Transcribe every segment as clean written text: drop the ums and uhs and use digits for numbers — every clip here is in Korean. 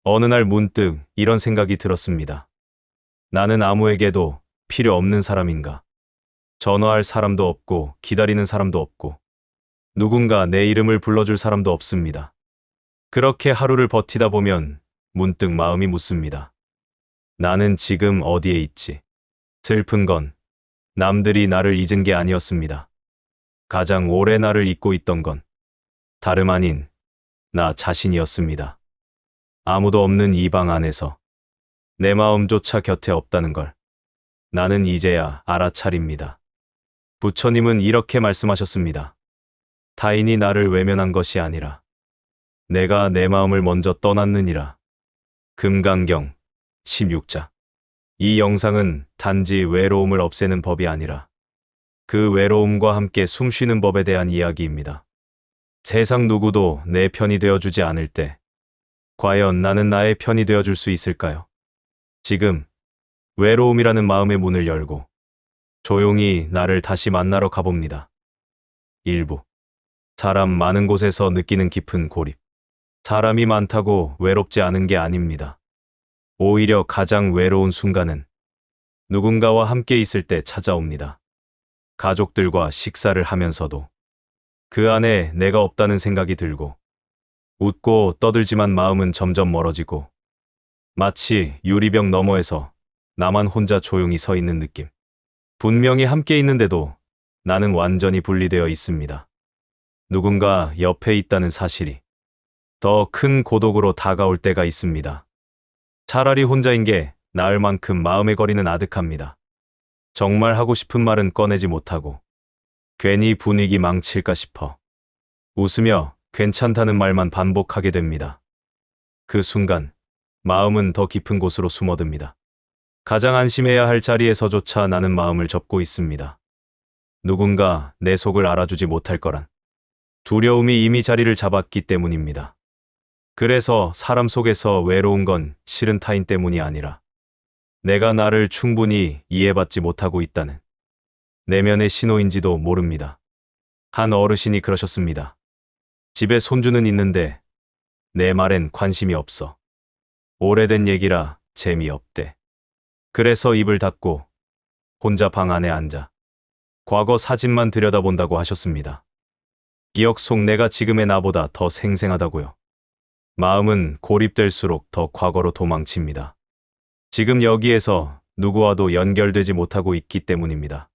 어느 날 문득 이런 생각이 들었습니다. 나는 아무에게도 필요 없는 사람인가? 전화할 사람도 없고 기다리는 사람도 없고 누군가 내 이름을 불러줄 사람도 없습니다. 그렇게 하루를 버티다 보면 문득 마음이 묻습니다. 나는 지금 어디에 있지? 슬픈 건 남들이 나를 잊은 게 아니었습니다. 가장 오래 나를 잊고 있던 건 다름 아닌 나 자신이었습니다. 아무도 없는 이 방 안에서 내 마음조차 곁에 없다는 걸 나는 이제야 알아차립니다. 부처님은 이렇게 말씀하셨습니다. 타인이 나를 외면한 것이 아니라 내가 내 마음을 먼저 떠났느니라. 금강경 16자. 이 영상은 단지 외로움을 없애는 법이 아니라 그 외로움과 함께 숨쉬는 법에 대한 이야기입니다. 세상 누구도 내 편이 되어주지 않을 때 과연 나는 나의 편이 되어줄 수 있을까요? 지금 외로움이라는 마음의 문을 열고 조용히 나를 다시 만나러 가봅니다. 일부. 사람 많은 곳에서 느끼는 깊은 고립. 사람이 많다고 외롭지 않은 게 아닙니다. 오히려 가장 외로운 순간은 누군가와 함께 있을 때 찾아옵니다. 가족들과 식사를 하면서도 그 안에 내가 없다는 생각이 들고 웃고 떠들지만 마음은 점점 멀어지고 마치 유리병 너머에서 나만 혼자 조용히 서 있는 느낌. 분명히 함께 있는데도 나는 완전히 분리되어 있습니다. 누군가 옆에 있다는 사실이 더 큰 고독으로 다가올 때가 있습니다. 차라리 혼자인 게 나을 만큼 마음의 거리는 아득합니다. 정말 하고 싶은 말은 꺼내지 못하고 괜히 분위기 망칠까 싶어 웃으며 괜찮다는 말만 반복하게 됩니다. 그 순간 마음은 더 깊은 곳으로 숨어듭니다. 가장 안심해야 할 자리에서조차 나는 마음을 접고 있습니다. 누군가 내 속을 알아주지 못할 거란 두려움이 이미 자리를 잡았기 때문입니다. 그래서 사람 속에서 외로운 건 싫은 타인 때문이 아니라 내가 나를 충분히 이해받지 못하고 있다는 내면의 신호인지도 모릅니다. 한 어르신이 그러셨습니다. 집에 손주는 있는데 내 말엔 관심이 없어. 오래된 얘기라 재미없대. 그래서 입을 닫고 혼자 방 안에 앉아 과거 사진만 들여다본다고 하셨습니다. 기억 속 내가 지금의 나보다 더 생생하다고요. 마음은 고립될수록 더 과거로 도망칩니다. 지금 여기에서 누구와도 연결되지 못하고 있기 때문입니다.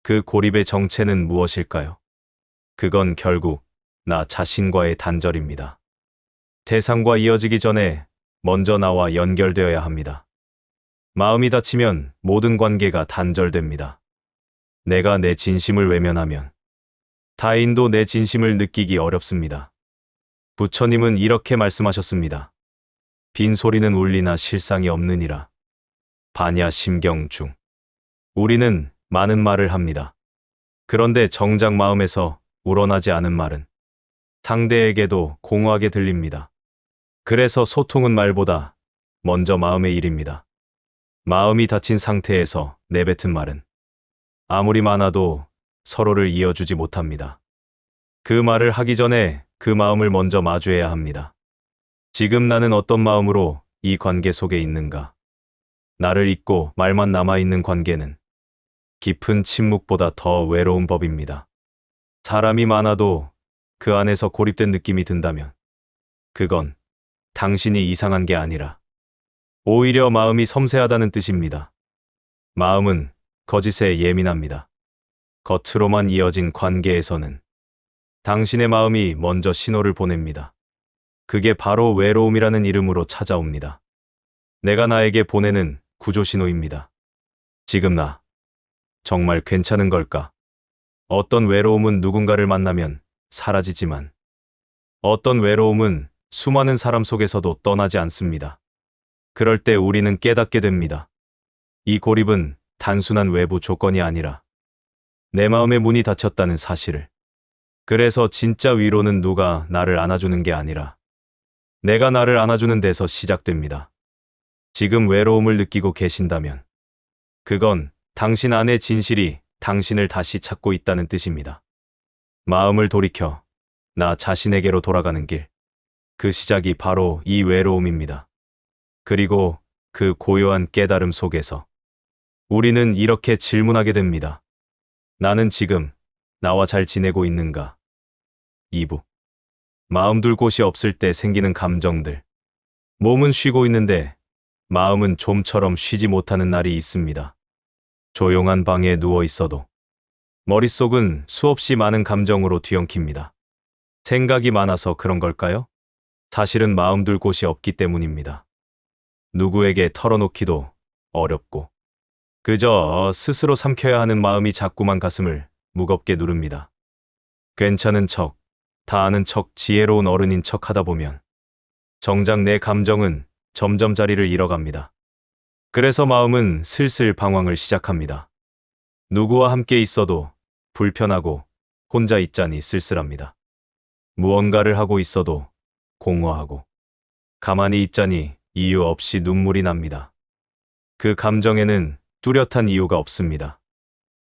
그 고립의 정체는 무엇일까요? 그건 결국 나 자신과의 단절입니다. 대상과 이어지기 전에 먼저 나와 연결되어야 합니다. 마음이 닫히면 모든 관계가 단절됩니다. 내가 내 진심을 외면하면 타인도 내 진심을 느끼기 어렵습니다. 부처님은 이렇게 말씀하셨습니다. 빈소리는 울리나 실상이 없느니라. 반야 심경 중. 우리는 많은 말을 합니다. 그런데 정작 마음에서 우러나지 않은 말은 상대에게도 공허하게 들립니다. 그래서 소통은 말보다 먼저 마음의 일입니다. 마음이 닫힌 상태에서 내뱉은 말은 아무리 많아도 서로를 이어주지 못합니다. 그 말을 하기 전에 그 마음을 먼저 마주해야 합니다. 지금 나는 어떤 마음으로 이 관계 속에 있는가? 나를 잊고 말만 남아있는 관계는 깊은 침묵보다 더 외로운 법입니다. 사람이 많아도 그 안에서 고립된 느낌이 든다면 그건 당신이 이상한 게 아니라 오히려 마음이 섬세하다는 뜻입니다. 마음은 거짓에 예민합니다. 겉으로만 이어진 관계에서는 당신의 마음이 먼저 신호를 보냅니다. 그게 바로 외로움이라는 이름으로 찾아옵니다. 내가 나에게 보내는 구조신호입니다. 지금 나 정말 괜찮은 걸까? 어떤 외로움은 누군가를 만나면 사라지지만 어떤 외로움은 수많은 사람 속에서도 떠나지 않습니다. 그럴 때 우리는 깨닫게 됩니다. 이 고립은 단순한 외부 조건이 아니라 내 마음의 문이 닫혔다는 사실을. 그래서 진짜 위로는 누가 나를 안아주는 게 아니라 내가 나를 안아주는 데서 시작됩니다. 지금 외로움을 느끼고 계신다면 그건 당신 안의 진실이 당신을 다시 찾고 있다는 뜻입니다. 마음을 돌이켜 나 자신에게로 돌아가는 길. 그 시작이 바로 이 외로움입니다. 그리고 그 고요한 깨달음 속에서 우리는 이렇게 질문하게 됩니다. 나는 지금 나와 잘 지내고 있는가? 2부. 마음 둘 곳이 없을 때 생기는 감정들. 몸은 쉬고 있는데 마음은 좀처럼 쉬지 못하는 날이 있습니다. 조용한 방에 누워 있어도 머릿속은 수없이 많은 감정으로 뒤엉킵니다. 생각이 많아서 그런 걸까요? 사실은 마음 둘 곳이 없기 때문입니다. 누구에게 털어놓기도 어렵고 그저 스스로 삼켜야 하는 마음이 자꾸만 가슴을 무겁게 누릅니다. 괜찮은 척, 다 아는 척, 지혜로운 어른인 척 하다 보면 정작 내 감정은 점점 자리를 잃어갑니다. 그래서 마음은 슬슬 방황을 시작합니다. 누구와 함께 있어도 불편하고 혼자 있자니 쓸쓸합니다. 무언가를 하고 있어도 공허하고 가만히 있자니 이유 없이 눈물이 납니다. 그 감정에는 뚜렷한 이유가 없습니다.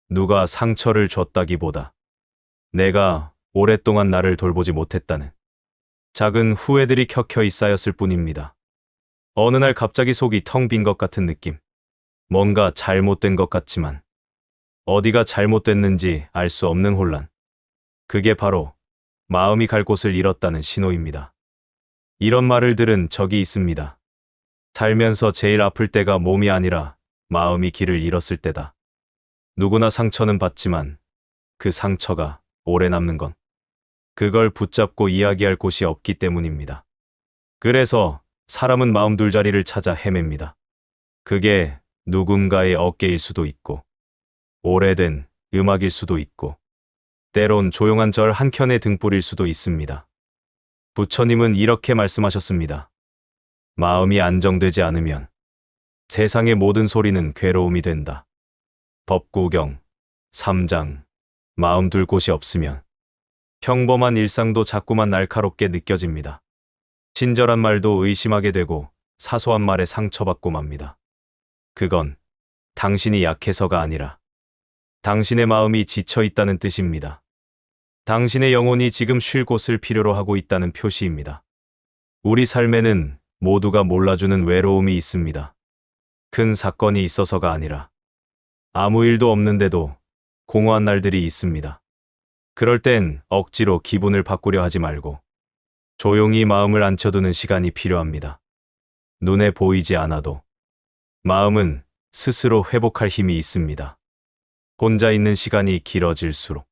누가 상처를 줬다기보다 내가 오랫동안 나를 돌보지 못했다는 작은 후회들이 켜켜이 쌓였을 뿐입니다. 어느 날 갑자기 속이 텅 빈 것 같은 느낌. 뭔가 잘못된 것 같지만 어디가 잘못됐는지 알 수 없는 혼란. 그게 바로 마음이 갈 곳을 잃었다는 신호입니다. 이런 말을 들은 적이 있습니다. 살면서 제일 아플 때가 몸이 아니라 마음이 길을 잃었을 때다. 누구나 상처는 받지만 그 상처가 오래 남는 건 그걸 붙잡고 이야기할 곳이 없기 때문입니다. 그래서 사람은 마음 둘 자리를 찾아 헤맵니다. 그게 누군가의 어깨일 수도 있고 오래된 음악일 수도 있고 때론 조용한 절 한켠의 등불일 수도 있습니다. 부처님은 이렇게 말씀하셨습니다. 마음이 안정되지 않으면 세상의 모든 소리는 괴로움이 된다. 법구경 3장. 마음 둘 곳이 없으면 평범한 일상도 자꾸만 날카롭게 느껴집니다. 친절한 말도 의심하게 되고 사소한 말에 상처받고 맙니다. 그건 당신이 약해서가 아니라 당신의 마음이 지쳐 있다는 뜻입니다. 당신의 영혼이 지금 쉴 곳을 필요로 하고 있다는 표시입니다. 우리 삶에는 모두가 몰라주는 외로움이 있습니다. 큰 사건이 있어서가 아니라 아무 일도 없는데도 공허한 날들이 있습니다. 그럴 땐 억지로 기분을 바꾸려 하지 말고 조용히 마음을 앉혀두는 시간이 필요합니다. 눈에 보이지 않아도 마음은 스스로 회복할 힘이 있습니다. 혼자 있는 시간이 길어질수록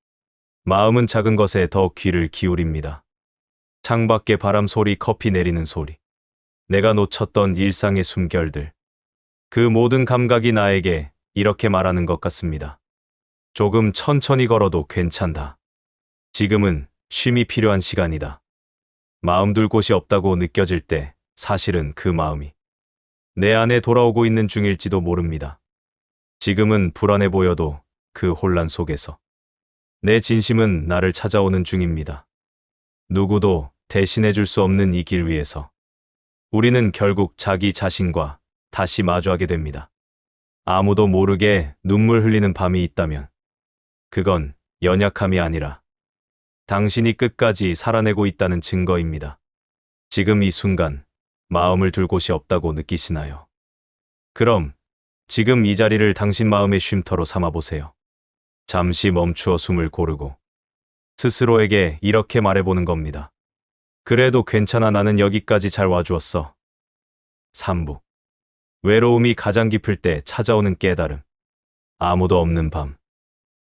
마음은 작은 것에 더 귀를 기울입니다. 창밖의 바람 소리, 커피 내리는 소리, 내가 놓쳤던 일상의 숨결들. 그 모든 감각이 나에게 이렇게 말하는 것 같습니다. 조금 천천히 걸어도 괜찮다. 지금은 쉼이 필요한 시간이다. 마음 둘 곳이 없다고 느껴질 때 사실은 그 마음이 내 안에 돌아오고 있는 중일지도 모릅니다. 지금은 불안해 보여도 그 혼란 속에서 내 진심은 나를 찾아오는 중입니다. 누구도 대신해 줄 수 없는 이 길 위에서 우리는 결국 자기 자신과 다시 마주하게 됩니다. 아무도 모르게 눈물 흘리는 밤이 있다면 그건 연약함이 아니라 당신이 끝까지 살아내고 있다는 증거입니다. 지금 이 순간 마음을 둘 곳이 없다고 느끼시나요? 그럼 지금 이 자리를 당신 마음의 쉼터로 삼아보세요. 잠시 멈추어 숨을 고르고 스스로에게 이렇게 말해보는 겁니다. 그래도 괜찮아, 나는 여기까지 잘 와주었어. 3부. 외로움이 가장 깊을 때 찾아오는 깨달음. 아무도 없는 밤.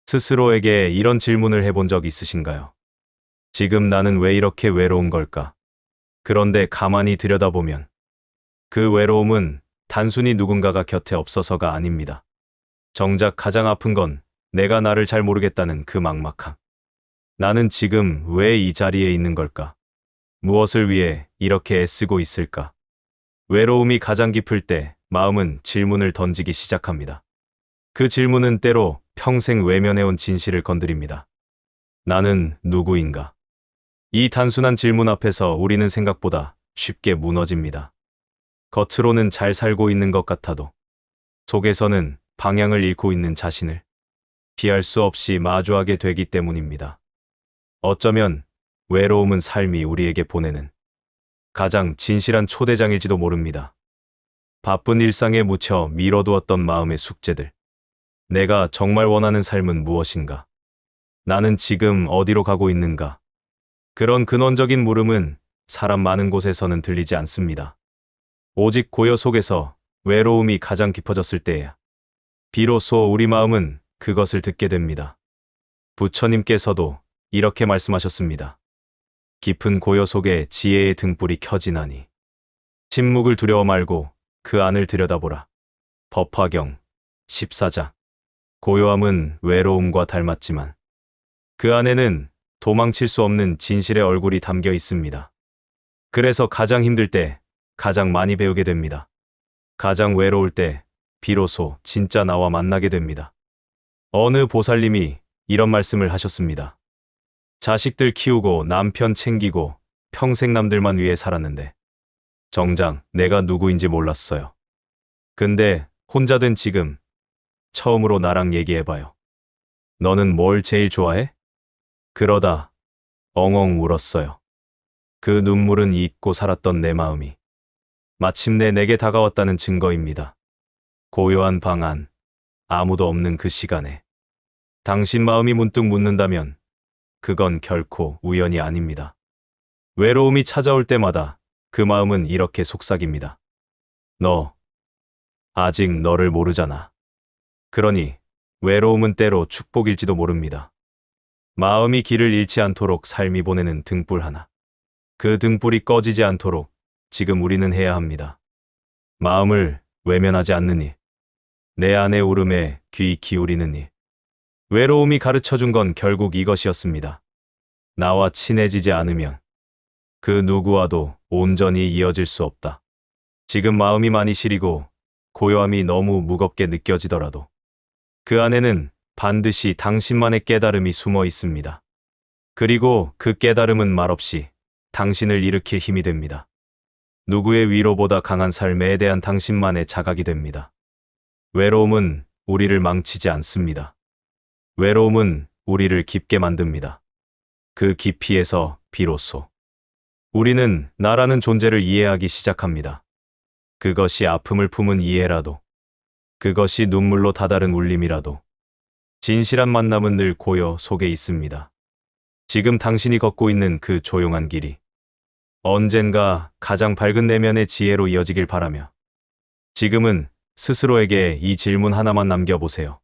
스스로에게 이런 질문을 해본 적 있으신가요? 지금 나는 왜 이렇게 외로운 걸까? 그런데 가만히 들여다보면 그 외로움은 단순히 누군가가 곁에 없어서가 아닙니다. 정작 가장 아픈 건 내가 나를 잘 모르겠다는 그 막막함. 나는 지금 왜 이 자리에 있는 걸까? 무엇을 위해 이렇게 애쓰고 있을까? 외로움이 가장 깊을 때 마음은 질문을 던지기 시작합니다. 그 질문은 때로 평생 외면해온 진실을 건드립니다. 나는 누구인가? 이 단순한 질문 앞에서 우리는 생각보다 쉽게 무너집니다. 겉으로는 잘 살고 있는 것 같아도 속에서는 방향을 잃고 있는 자신을 피할 수 없이 마주하게 되기 때문입니다. 어쩌면 외로움은 삶이 우리에게 보내는 가장 진실한 초대장일지도 모릅니다. 바쁜 일상에 묻혀 미뤄두었던 마음의 숙제들. 내가 정말 원하는 삶은 무엇인가? 나는 지금 어디로 가고 있는가? 그런 근원적인 물음은 사람 많은 곳에서는 들리지 않습니다. 오직 고요 속에서 외로움이 가장 깊어졌을 때야. 비로소 우리 마음은 그것을 듣게 됩니다. 부처님께서도 이렇게 말씀하셨습니다. 깊은 고요 속에 지혜의 등불이 켜지나니 침묵을 두려워 말고 그 안을 들여다보라. 법화경 14장. 고요함은 외로움과 닮았지만 그 안에는 도망칠 수 없는 진실의 얼굴이 담겨 있습니다. 그래서 가장 힘들 때 가장 많이 배우게 됩니다. 가장 외로울 때 비로소 진짜 나와 만나게 됩니다. 어느 보살님이 이런 말씀을 하셨습니다. 자식들 키우고 남편 챙기고 평생 남들만 위해 살았는데 정작 내가 누구인지 몰랐어요. 근데 혼자 된 지금 처음으로 나랑 얘기해봐요. 너는 뭘 제일 좋아해? 그러다 엉엉 울었어요. 그 눈물은 잊고 살았던 내 마음이 마침내 내게 다가왔다는 증거입니다. 고요한 방 안, 아무도 없는 그 시간에 당신 마음이 문득 묻는다면 그건 결코 우연이 아닙니다. 외로움이 찾아올 때마다 그 마음은 이렇게 속삭입니다. 너 아직 너를 모르잖아. 그러니 외로움은 때로 축복일지도 모릅니다. 마음이 길을 잃지 않도록 삶이 보내는 등불 하나. 그 등불이 꺼지지 않도록 지금 우리는 해야 합니다. 마음을 외면하지 않는 일. 내 안의 울음에 귀 기울이는 일. 외로움이 가르쳐준 건 결국 이것이었습니다. 나와 친해지지 않으면 그 누구와도 온전히 이어질 수 없다. 지금 마음이 많이 시리고 고요함이 너무 무겁게 느껴지더라도 그 안에는 반드시 당신만의 깨달음이 숨어 있습니다. 그리고 그 깨달음은 말없이 당신을 일으킬 힘이 됩니다. 누구의 위로보다 강한 삶에 대한 당신만의 자각이 됩니다. 외로움은 우리를 망치지 않습니다. 외로움은 우리를 깊게 만듭니다. 그 깊이에서 비로소 우리는 나라는 존재를 이해하기 시작합니다. 그것이 아픔을 품은 이해라도, 그것이 눈물로 다다른 울림이라도, 진실한 만남은 늘 고요 속에 있습니다. 지금 당신이 걷고 있는 그 조용한 길이 언젠가 가장 밝은 내면의 지혜로 이어지길 바라며 지금은 스스로에게 이 질문 하나만 남겨보세요.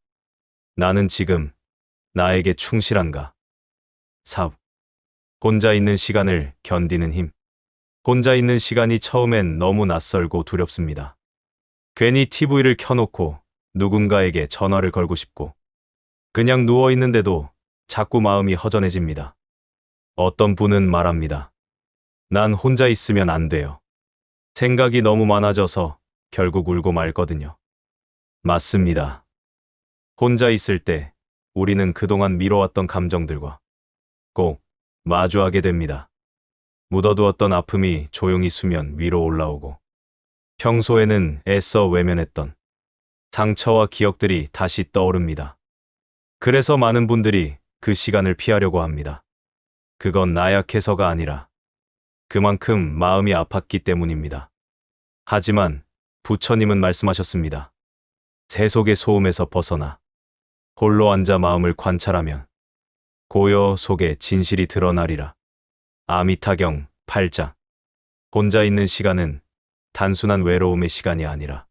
나는 지금 나에게 충실한가? 4. 혼자 있는 시간을 견디는 힘. 혼자 있는 시간이 처음엔 너무 낯설고 두렵습니다. 괜히 TV를 켜놓고 누군가에게 전화를 걸고 싶고 그냥 누워있는데도 자꾸 마음이 허전해집니다. 어떤 분은 말합니다. 난 혼자 있으면 안 돼요. 생각이 너무 많아져서 결국 울고 말거든요. 맞습니다. 혼자 있을 때 우리는 그동안 미뤄왔던 감정들과 꼭 마주하게 됩니다. 묻어두었던 아픔이 조용히 수면 위로 올라오고 평소에는 애써 외면했던 상처와 기억들이 다시 떠오릅니다. 그래서 많은 분들이 그 시간을 피하려고 합니다. 그건 나약해서가 아니라 그만큼 마음이 아팠기 때문입니다. 하지만 부처님은 말씀하셨습니다. 세속의 소음에서 벗어나 홀로 앉아 마음을 관찰하면 고요 속에 진실이 드러나리라. 아미타경 8장. 혼자 있는 시간은 단순한 외로움의 시간이 아니라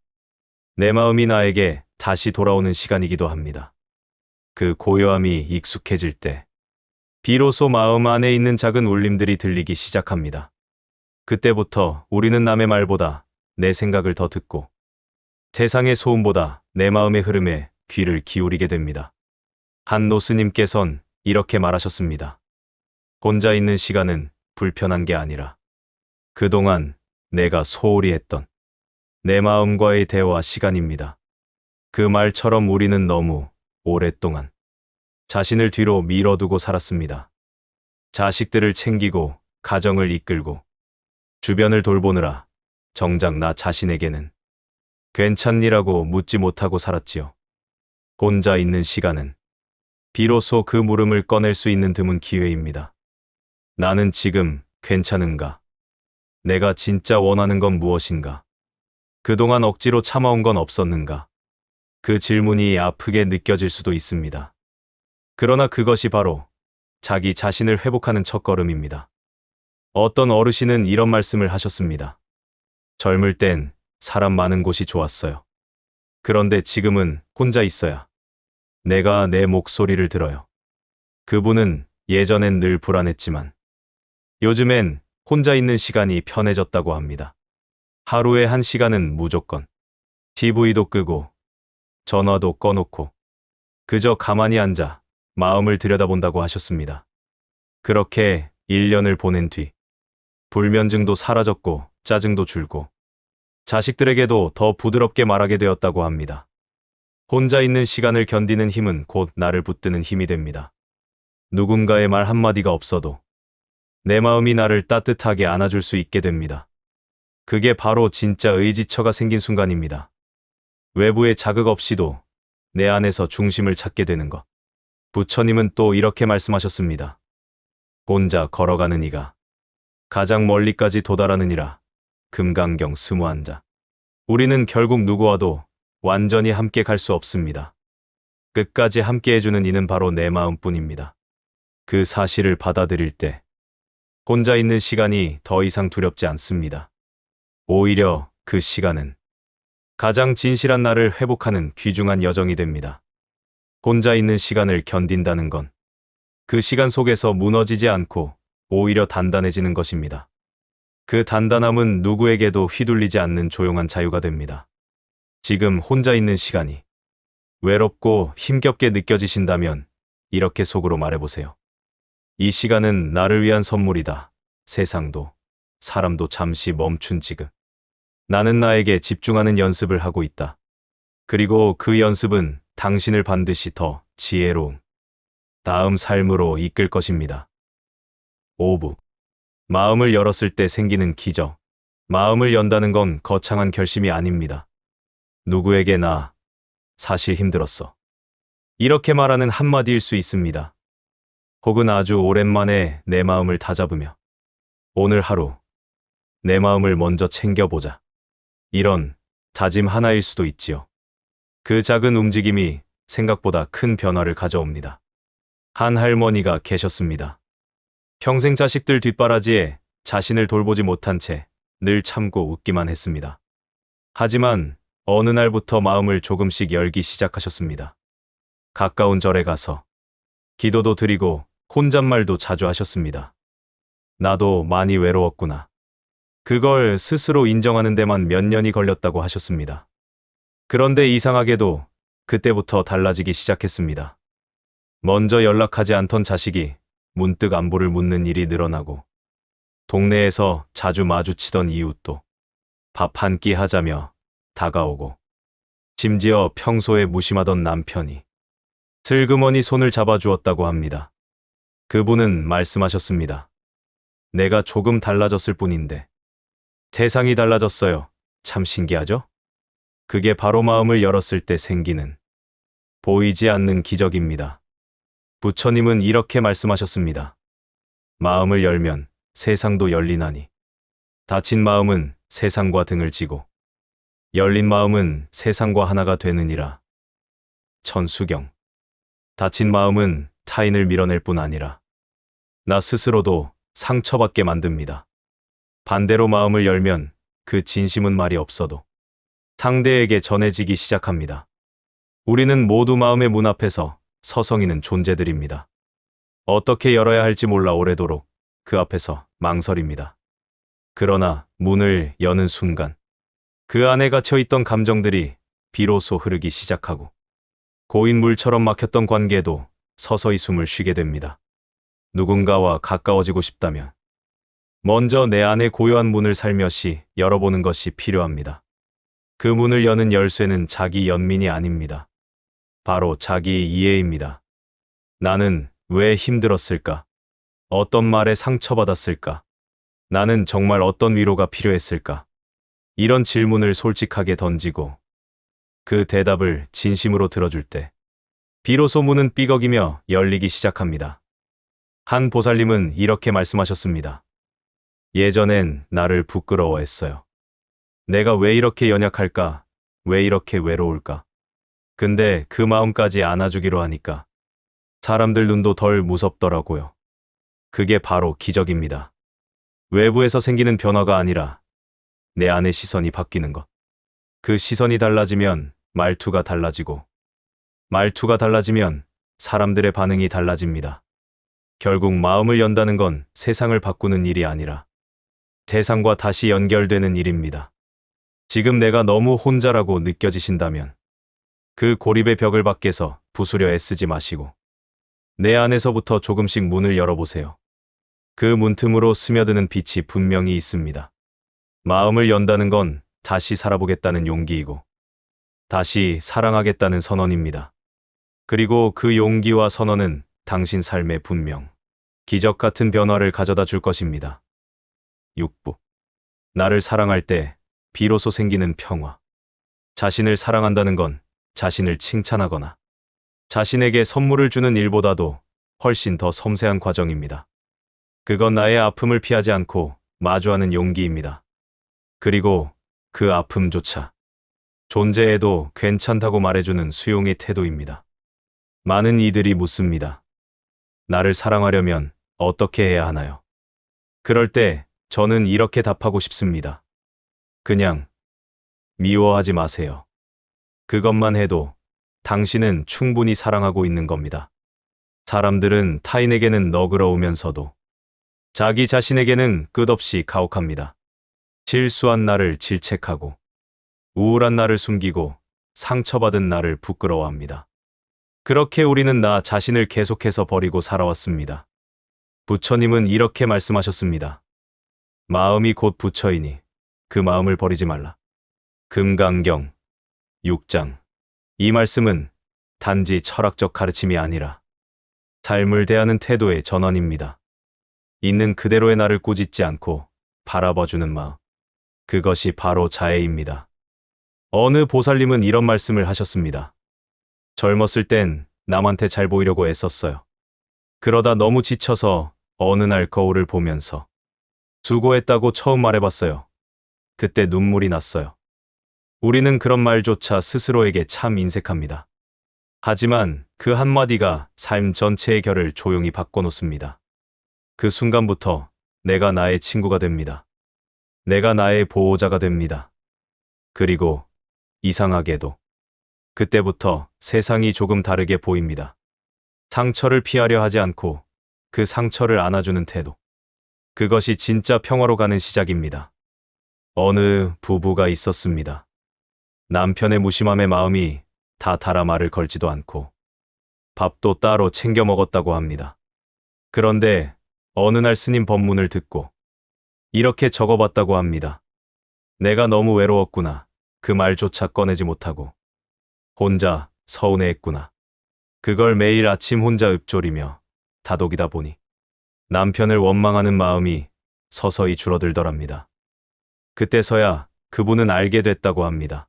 내 마음이 나에게 다시 돌아오는 시간이기도 합니다. 그 고요함이 익숙해질 때 비로소 마음 안에 있는 작은 울림들이 들리기 시작합니다. 그때부터 우리는 남의 말보다 내 생각을 더 듣고 세상의 소음보다 내 마음의 흐름에 귀를 기울이게 됩니다. 한 노스님께선 이렇게 말하셨습니다. 혼자 있는 시간은 불편한 게 아니라 그동안 내가 소홀히 했던 내 마음과의 대화 시간입니다. 그 말처럼 우리는 너무 오랫동안 자신을 뒤로 밀어두고 살았습니다. 자식들을 챙기고 가정을 이끌고 주변을 돌보느라 정작 나 자신에게는 괜찮니라고 묻지 못하고 살았지요. 혼자 있는 시간은 비로소 그 물음을 꺼낼 수 있는 드문 기회입니다. 나는 지금 괜찮은가? 내가 진짜 원하는 건 무엇인가? 그동안 억지로 참아온 건 없었는가? 그 질문이 아프게 느껴질 수도 있습니다. 그러나 그것이 바로 자기 자신을 회복하는 첫걸음입니다. 어떤 어르신은 이런 말씀을 하셨습니다. 젊을 땐 사람 많은 곳이 좋았어요. 그런데 지금은 혼자 있어야 내가 내 목소리를 들어요. 그분은 예전엔 늘 불안했지만 요즘엔 혼자 있는 시간이 편해졌다고 합니다. 하루에 1시간은 무조건 TV도 끄고 전화도 꺼놓고 그저 가만히 앉아 마음을 들여다본다고 하셨습니다. 그렇게 1년을 보낸 뒤 불면증도 사라졌고 짜증도 줄고 자식들에게도 더 부드럽게 말하게 되었다고 합니다. 혼자 있는 시간을 견디는 힘은 곧 나를 붙드는 힘이 됩니다. 누군가의 말 한마디가 없어도 내 마음이 나를 따뜻하게 안아줄 수 있게 됩니다. 그게 바로 진짜 의지처가 생긴 순간입니다. 외부의 자극 없이도 내 안에서 중심을 찾게 되는 것. 부처님은 또 이렇게 말씀하셨습니다. 혼자 걸어가는 이가 가장 멀리까지 도달하느니라. 금강경 스무한자. 우리는 결국 누구와도 완전히 함께 갈 수 없습니다. 끝까지 함께 해주는 이는 바로 내 마음뿐입니다. 그 사실을 받아들일 때 혼자 있는 시간이 더 이상 두렵지 않습니다. 오히려 그 시간은 가장 진실한 나를 회복하는 귀중한 여정이 됩니다. 혼자 있는 시간을 견딘다는 건 그 시간 속에서 무너지지 않고 오히려 단단해지는 것입니다. 그 단단함은 누구에게도 휘둘리지 않는 조용한 자유가 됩니다. 지금 혼자 있는 시간이 외롭고 힘겹게 느껴지신다면 이렇게 속으로 말해보세요. 이 시간은 나를 위한 선물이다. 세상도 사람도 잠시 멈춘 지금. 나는 나에게 집중하는 연습을 하고 있다. 그리고 그 연습은 당신을 반드시 더 지혜로운 다음 삶으로 이끌 것입니다. 5부. 마음을 열었을 때 생기는 기적. 마음을 연다는 건 거창한 결심이 아닙니다. 누구에게나 사실 힘들었어. 이렇게 말하는 한마디일 수 있습니다. 혹은 아주 오랜만에 내 마음을 다잡으며 오늘 하루 내 마음을 먼저 챙겨보자. 이런 다짐 하나일 수도 있지요. 그 작은 움직임이 생각보다 큰 변화를 가져옵니다. 한 할머니가 계셨습니다. 평생 자식들 뒷바라지에 자신을 돌보지 못한 채 늘 참고 웃기만 했습니다. 하지만 어느 날부터 마음을 조금씩 열기 시작하셨습니다. 가까운 절에 가서 기도도 드리고 혼잣말도 자주 하셨습니다. 나도 많이 외로웠구나. 그걸 스스로 인정하는 데만 몇 년이 걸렸다고 하셨습니다. 그런데 이상하게도 그때부터 달라지기 시작했습니다. 먼저 연락하지 않던 자식이 문득 안부를 묻는 일이 늘어나고 동네에서 자주 마주치던 이웃도 밥 한 끼 하자며 다가오고 심지어 평소에 무심하던 남편이 슬그머니 손을 잡아주었다고 합니다. 그분은 말씀하셨습니다. 내가 조금 달라졌을 뿐인데 세상이 달라졌어요. 참 신기하죠? 그게 바로 마음을 열었을 때 생기는 보이지 않는 기적입니다. 부처님은 이렇게 말씀하셨습니다. 마음을 열면 세상도 열리나니 닫힌 마음은 세상과 등을 지고 열린 마음은 세상과 하나가 되느니라. 천수경. 닫힌 마음은 타인을 밀어낼 뿐 아니라 나 스스로도 상처받게 만듭니다. 반대로 마음을 열면 그 진심은 말이 없어도 상대에게 전해지기 시작합니다. 우리는 모두 마음의 문 앞에서 서성이는 존재들입니다. 어떻게 열어야 할지 몰라 오래도록 그 앞에서 망설입니다. 그러나 문을 여는 순간 그 안에 갇혀있던 감정들이 비로소 흐르기 시작하고 고인 물처럼 막혔던 관계도 서서히 숨을 쉬게 됩니다. 누군가와 가까워지고 싶다면 먼저 내 안의 고요한 문을 살며시 열어보는 것이 필요합니다. 그 문을 여는 열쇠는 자기 연민이 아닙니다. 바로 자기 이해입니다. 나는 왜 힘들었을까? 어떤 말에 상처받았을까? 나는 정말 어떤 위로가 필요했을까? 이런 질문을 솔직하게 던지고 그 대답을 진심으로 들어줄 때 비로소 문은 삐걱이며 열리기 시작합니다. 한 보살님은 이렇게 말씀하셨습니다. 예전엔 나를 부끄러워했어요. 내가 왜 이렇게 연약할까? 왜 이렇게 외로울까? 근데 그 마음까지 안아주기로 하니까 사람들 눈도 덜 무섭더라고요. 그게 바로 기적입니다. 외부에서 생기는 변화가 아니라 내 안의 시선이 바뀌는 것. 그 시선이 달라지면 말투가 달라지고, 말투가 달라지면 사람들의 반응이 달라집니다. 결국 마음을 연다는 건 세상을 바꾸는 일이 아니라 대상과 다시 연결되는 일입니다. 지금 내가 너무 혼자라고 느껴지신다면 그 고립의 벽을 밖에서 부수려 애쓰지 마시고 내 안에서부터 조금씩 문을 열어보세요. 그 문틈으로 스며드는 빛이 분명히 있습니다. 마음을 연다는 건 다시 살아보겠다는 용기이고 다시 사랑하겠다는 선언입니다. 그리고 그 용기와 선언은 당신 삶에 분명 기적 같은 변화를 가져다 줄 것입니다. 6부. 나를 사랑할 때 비로소 생기는 평화. 자신을 사랑한다는 건 자신을 칭찬하거나 자신에게 선물을 주는 일보다도 훨씬 더 섬세한 과정입니다. 그건 나의 아픔을 피하지 않고 마주하는 용기입니다. 그리고 그 아픔조차 존재해도 괜찮다고 말해주는 수용의 태도입니다. 많은 이들이 묻습니다. 나를 사랑하려면 어떻게 해야 하나요? 그럴 때 저는 이렇게 답하고 싶습니다. 그냥 미워하지 마세요. 그것만 해도 당신은 충분히 사랑하고 있는 겁니다. 사람들은 타인에게는 너그러우면서도 자기 자신에게는 끝없이 가혹합니다. 실수한 나를 질책하고 우울한 나를 숨기고 상처받은 나를 부끄러워합니다. 그렇게 우리는 나 자신을 계속해서 버리고 살아왔습니다. 부처님은 이렇게 말씀하셨습니다. 마음이 곧 부처이니 그 마음을 버리지 말라. 금강경 6장. 이 말씀은 단지 철학적 가르침이 아니라 삶을 대하는 태도의 전환입니다. 있는 그대로의 나를 꾸짖지 않고 바라봐주는 마음. 그것이 바로 자애입니다. 어느 보살님은 이런 말씀을 하셨습니다. 젊었을 땐 남한테 잘 보이려고 애썼어요. 그러다 너무 지쳐서 어느 날 거울을 보면서 수고했다고 처음 말해봤어요. 그때 눈물이 났어요. 우리는 그런 말조차 스스로에게 참 인색합니다. 하지만 그 한마디가 삶 전체의 결을 조용히 바꿔놓습니다. 그 순간부터 내가 나의 친구가 됩니다. 내가 나의 보호자가 됩니다. 그리고 이상하게도 그때부터 세상이 조금 다르게 보입니다. 상처를 피하려 하지 않고 그 상처를 안아주는 태도. 그것이 진짜 평화로 가는 시작입니다. 어느 부부가 있었습니다. 남편의 무심함에 마음이 다 달아 말을 걸지도 않고 밥도 따로 챙겨 먹었다고 합니다. 그런데 어느 날 스님 법문을 듣고 이렇게 적어봤다고 합니다. 내가 너무 외로웠구나. 그 말조차 꺼내지 못하고 혼자 서운해했구나. 그걸 매일 아침 혼자 읊조리며 다독이다 보니 남편을 원망하는 마음이 서서히 줄어들더랍니다. 그때서야 그분은 알게 됐다고 합니다.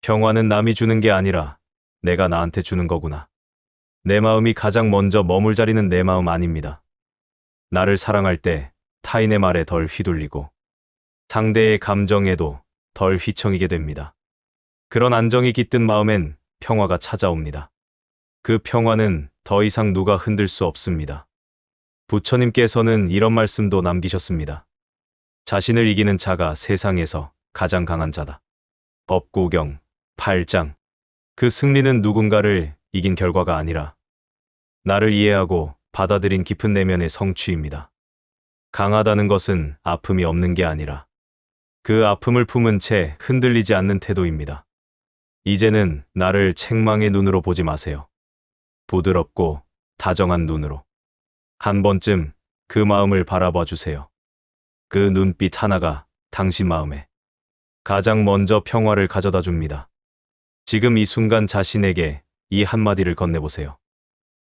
평화는 남이 주는 게 아니라 내가 나한테 주는 거구나. 내 마음이 가장 먼저 머물자리는 내 마음 아닙니다. 나를 사랑할 때 타인의 말에 덜 휘둘리고 상대의 감정에도 덜 휘청이게 됩니다. 그런 안정이 깃든 마음엔 평화가 찾아옵니다. 그 평화는 더 이상 누가 흔들 수 없습니다. 부처님께서는 이런 말씀도 남기셨습니다. 자신을 이기는 자가 세상에서 가장 강한 자다. 법구경 8장. 그 승리는 누군가를 이긴 결과가 아니라 나를 이해하고 받아들인 깊은 내면의 성취입니다. 강하다는 것은 아픔이 없는 게 아니라 그 아픔을 품은 채 흔들리지 않는 태도입니다. 이제는 나를 책망의 눈으로 보지 마세요. 부드럽고 다정한 눈으로. 한 번쯤 그 마음을 바라봐 주세요. 그 눈빛 하나가 당신 마음에 가장 먼저 평화를 가져다 줍니다. 지금 이 순간 자신에게 이 한마디를 건네보세요.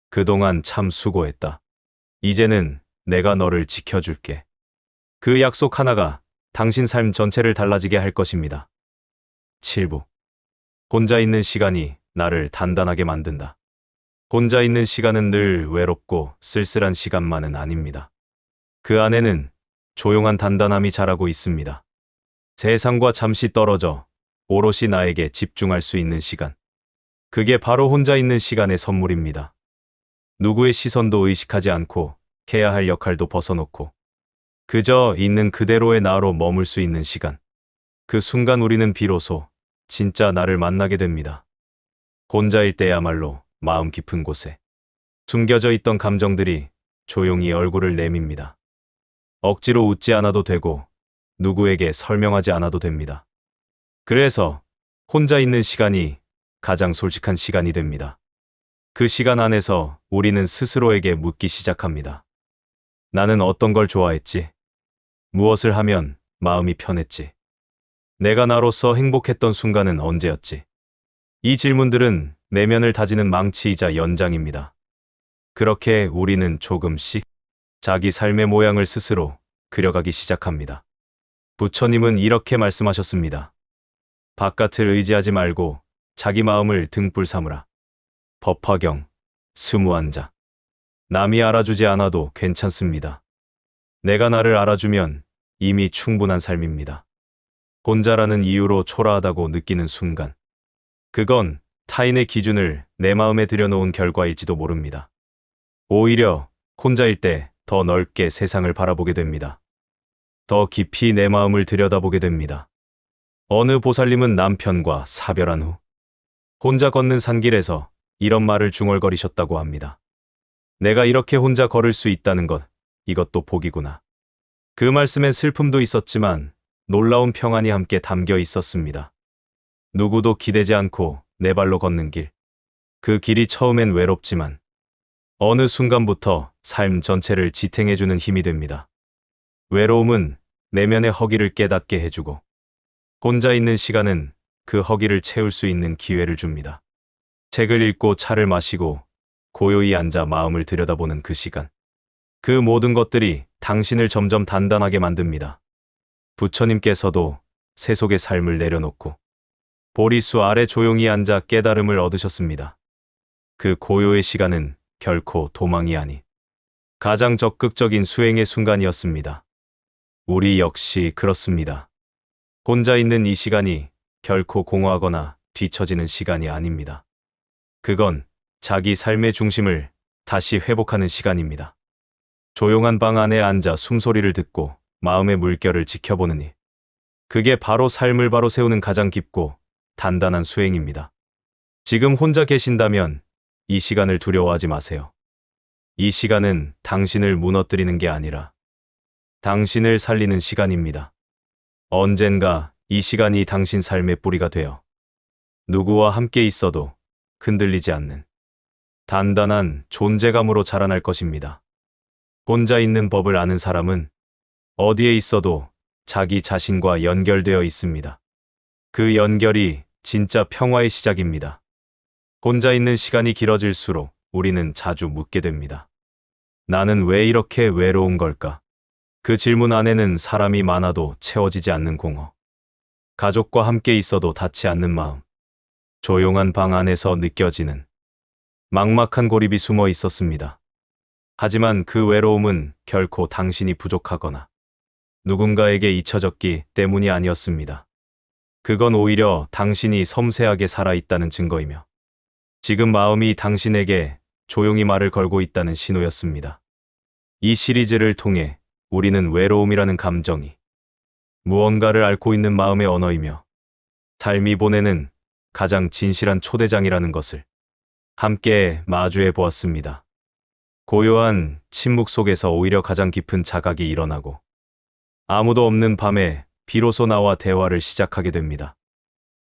그동안 참 수고했다. 이제는 내가 너를 지켜줄게. 그 약속 하나가 당신 삶 전체를 달라지게 할 것입니다. 7부. 혼자 있는 시간이 나를 단단하게 만든다. 혼자 있는 시간은 늘 외롭고 쓸쓸한 시간만은 아닙니다. 그 안에는 조용한 단단함이 자라고 있습니다. 세상과 잠시 떨어져 오롯이 나에게 집중할 수 있는 시간. 그게 바로 혼자 있는 시간의 선물입니다. 누구의 시선도 의식하지 않고 해야 할 역할도 벗어놓고 그저 있는 그대로의 나로 머물 수 있는 시간. 그 순간 우리는 비로소 진짜 나를 만나게 됩니다. 혼자일 때야말로 마음 깊은 곳에 숨겨져 있던 감정들이 조용히 얼굴을 내밉니다. 억지로 웃지 않아도 되고 누구에게 설명하지 않아도 됩니다. 그래서 혼자 있는 시간이 가장 솔직한 시간이 됩니다. 그 시간 안에서 우리는 스스로에게 묻기 시작합니다. 나는 어떤 걸 좋아했지? 무엇을 하면 마음이 편했지? 내가 나로서 행복했던 순간은 언제였지? 이 질문들은 내면을 다지는 망치이자 연장입니다. 그렇게 우리는 조금씩 자기 삶의 모양을 스스로 그려가기 시작합니다. 부처님은 이렇게 말씀하셨습니다. 바깥을 의지하지 말고 자기 마음을 등불 삼으라. 법화경, 스무한자. 남이 알아주지 않아도 괜찮습니다. 내가 나를 알아주면 이미 충분한 삶입니다. 혼자라는 이유로 초라하다고 느끼는 순간, 그건 타인의 기준을 내 마음에 들여놓은 결과일지도 모릅니다. 오히려 혼자일 때 더 넓게 세상을 바라보게 됩니다. 더 깊이 내 마음을 들여다보게 됩니다. 어느 보살님은 남편과 사별한 후 혼자 걷는 산길에서 이런 말을 중얼거리셨다고 합니다. 내가 이렇게 혼자 걸을 수 있다는 것, 이것도 복이구나. 그 말씀엔 슬픔도 있었지만 놀라운 평안이 함께 담겨 있었습니다. 누구도 기대지 않고 내 발로 걷는 길. 그 길이 처음엔 외롭지만 어느 순간부터 삶 전체를 지탱해주는 힘이 됩니다. 외로움은 내면의 허기를 깨닫게 해주고 혼자 있는 시간은 그 허기를 채울 수 있는 기회를 줍니다. 책을 읽고 차를 마시고 고요히 앉아 마음을 들여다보는 그 시간. 그 모든 것들이 당신을 점점 단단하게 만듭니다. 부처님께서도 세속의 삶을 내려놓고 보리수 아래 조용히 앉아 깨달음을 얻으셨습니다. 그 고요의 시간은 결코 도망이 아닌 가장 적극적인 수행의 순간이었습니다. 우리 역시 그렇습니다. 혼자 있는 이 시간이 결코 공허하거나 뒤처지는 시간이 아닙니다. 그건 자기 삶의 중심을 다시 회복하는 시간입니다. 조용한 방 안에 앉아 숨소리를 듣고 마음의 물결을 지켜보느니 그게 바로 삶을 바로 세우는 가장 깊고 단단한 수행입니다. 지금 혼자 계신다면 이 시간을 두려워하지 마세요. 이 시간은 당신을 무너뜨리는 게 아니라 당신을 살리는 시간입니다. 언젠가 이 시간이 당신 삶의 뿌리가 되어 누구와 함께 있어도 흔들리지 않는 단단한 존재감으로 자라날 것입니다. 혼자 있는 법을 아는 사람은 어디에 있어도 자기 자신과 연결되어 있습니다. 그 연결이 진짜 평화의 시작입니다. 혼자 있는 시간이 길어질수록 우리는 자주 묻게 됩니다. 나는 왜 이렇게 외로운 걸까? 그 질문 안에는 사람이 많아도 채워지지 않는 공허, 가족과 함께 있어도 닿지 않는 마음, 조용한 방 안에서 느껴지는 막막한 고립이 숨어 있었습니다. 하지만 그 외로움은 결코 당신이 부족하거나 누군가에게 잊혀졌기 때문이 아니었습니다. 그건 오히려 당신이 섬세하게 살아있다는 증거이며 지금 마음이 당신에게 조용히 말을 걸고 있다는 신호였습니다. 이 시리즈를 통해 우리는 외로움이라는 감정이 무언가를 앓고 있는 마음의 언어이며 삶이 보내는 가장 진실한 초대장이라는 것을 함께 마주해 보았습니다. 고요한 침묵 속에서 오히려 가장 깊은 자각이 일어나고 아무도 없는 밤에 비로소 나와 대화를 시작하게 됩니다.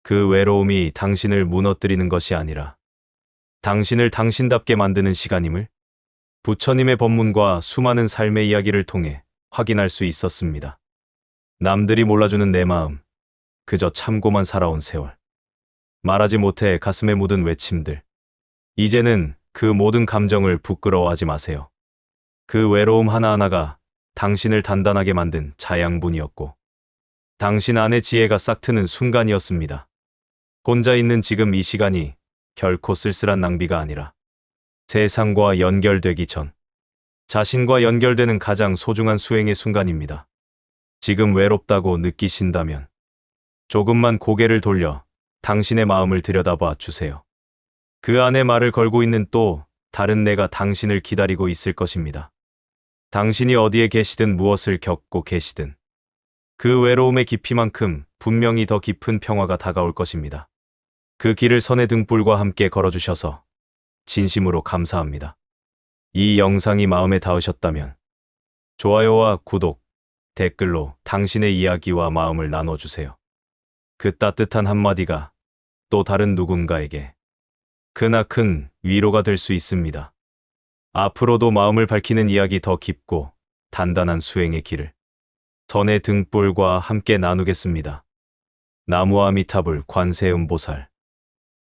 그 외로움이 당신을 무너뜨리는 것이 아니라 당신을 당신답게 만드는 시간임을 부처님의 법문과 수많은 삶의 이야기를 통해 확인할 수 있었습니다. 남들이 몰라주는 내 마음, 그저 참고만 살아온 세월. 말하지 못해 가슴에 묻은 외침들. 이제는 그 모든 감정을 부끄러워하지 마세요. 그 외로움 하나하나가 당신을 단단하게 만든 자양분이었고 당신 안의 지혜가 싹트는 순간이었습니다. 혼자 있는 지금 이 시간이 결코 쓸쓸한 낭비가 아니라 세상과 연결되기 전 자신과 연결되는 가장 소중한 수행의 순간입니다. 지금 외롭다고 느끼신다면 조금만 고개를 돌려 당신의 마음을 들여다봐 주세요. 그 안에 말을 걸고 있는 또 다른 내가 당신을 기다리고 있을 것입니다. 당신이 어디에 계시든 무엇을 겪고 계시든 그 외로움의 깊이만큼 분명히 더 깊은 평화가 다가올 것입니다. 그 길을 선의 등불과 함께 걸어주셔서 진심으로 감사합니다. 이 영상이 마음에 닿으셨다면 좋아요와 구독, 댓글로 당신의 이야기와 마음을 나눠주세요. 그 따뜻한 한마디가 또 다른 누군가에게 크나큰 위로가 될 수 있습니다. 앞으로도 마음을 밝히는 이야기 더 깊고 단단한 수행의 길을 선의 등불과 함께 나누겠습니다. 나무아미타불 관세음보살